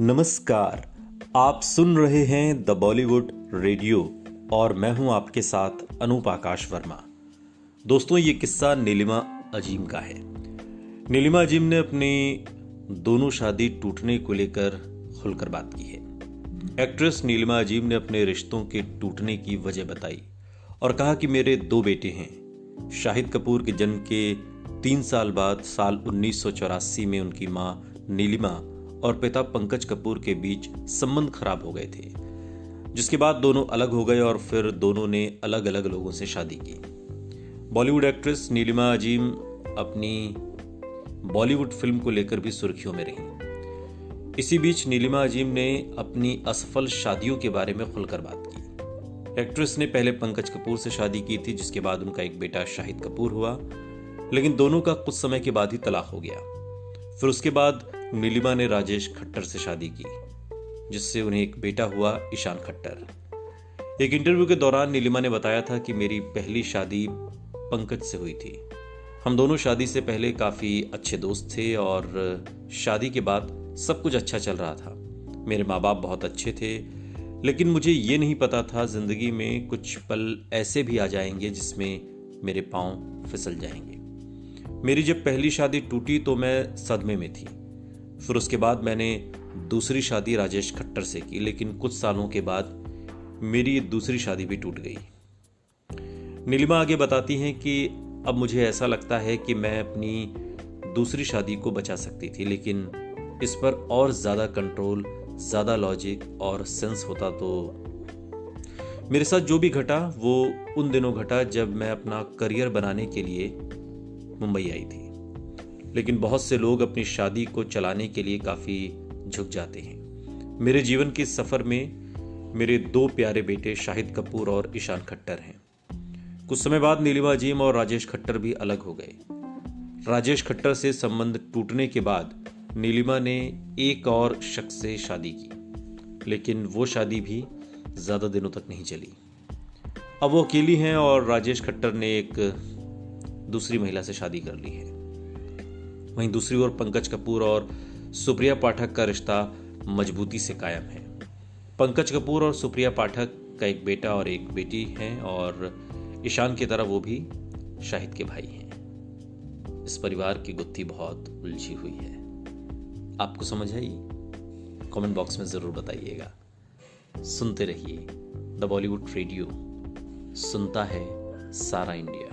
नमस्कार। आप सुन रहे हैं द बॉलीवुड रेडियो और मैं हूं आपके साथ अनूप आकाश वर्मा। दोस्तों, ये किस्सा नीलिमा अजीम का है। नीलिमा अजीम ने अपनी दोनों शादी टूटने को लेकर खुलकर बात की है। एक्ट्रेस नीलिमा अजीम ने अपने रिश्तों के टूटने की वजह बताई और कहा कि मेरे 2 बेटे हैं। शाहिद कपूर के जन्म के 3 साल बाद साल 1984 में उनकी मां नीलिमा और पिता पंकज कपूर के बीच संबंध खराब हो गए थे, जिसके बाद दोनों अलग हो गए और फिर दोनों ने अलग अलग लोगों से शादी की। बॉलीवुड एक्ट्रेस नीलिमा अजीम अपनी बॉलीवुड फिल्म को लेकर भी सुर्खियों में रही। इसी बीच नीलिमा अजीम ने अपनी असफल शादियों के बारे में खुलकर बात की। एक्ट्रेस ने पहले पंकज कपूर से शादी की थी, जिसके बाद उनका एक बेटा शाहिद कपूर हुआ, लेकिन दोनों का कुछ समय के बाद ही तलाक हो गया। फिर उसके बाद नीलिमा ने राजेश खट्टर से शादी की, जिससे उन्हें एक बेटा हुआ, ईशान खट्टर। एक इंटरव्यू के दौरान नीलिमा ने बताया था कि मेरी पहली शादी पंकज से हुई थी। हम दोनों शादी से पहले काफी अच्छे दोस्त थे और शादी के बाद सब कुछ अच्छा चल रहा था। मेरे माँ बाप बहुत अच्छे थे, लेकिन मुझे ये नहीं पता था जिंदगी में कुछ पल ऐसे भी आ जाएंगे जिसमें मेरे पांव फिसल जाएंगे। मेरी जब पहली शादी टूटी तो मैं सदमे में थी। फिर उसके बाद मैंने दूसरी शादी राजेश खट्टर से की, लेकिन कुछ सालों के बाद मेरी दूसरी शादी भी टूट गई। नीलिमा आगे बताती हैं कि अब मुझे ऐसा लगता है कि मैं अपनी दूसरी शादी को बचा सकती थी, लेकिन इस पर और ज्यादा कंट्रोल, ज्यादा लॉजिक और सेंस होता तो। मेरे साथ जो भी घटा वो उन दिनों घटा जब मैं अपना करियर बनाने के लिए मुंबई आई थी, लेकिन बहुत से लोग अपनी शादी को चलाने के लिए काफी झुक जाते हैं। मेरे जीवन के सफर में मेरे 2 प्यारे बेटे शाहिद कपूर और ईशान खट्टर हैं। कुछ समय बाद नीलिमा अजीम और राजेश खट्टर भी अलग हो गए। राजेश खट्टर से संबंध टूटने के बाद नीलिमा ने एक और शख्स से शादी की, लेकिन वो शादी भी ज्यादा दिनों तक नहीं चली। अब वो अकेली हैं और राजेश खट्टर ने एक दूसरी महिला से शादी कर ली है। वहीं दूसरी ओर पंकज कपूर और सुप्रिया पाठक का रिश्ता मजबूती से कायम है। पंकज कपूर और सुप्रिया पाठक का एक बेटा और एक बेटी हैं और ईशान की तरह वो भी शाहिद के भाई हैं। इस परिवार की गुत्थी बहुत उलझी हुई है। आपको समझ आई? कमेंट बॉक्स में जरूर बताइएगा। सुनते रहिए द बॉलीवुड रेडियो, सुनता है सारा इंडिया।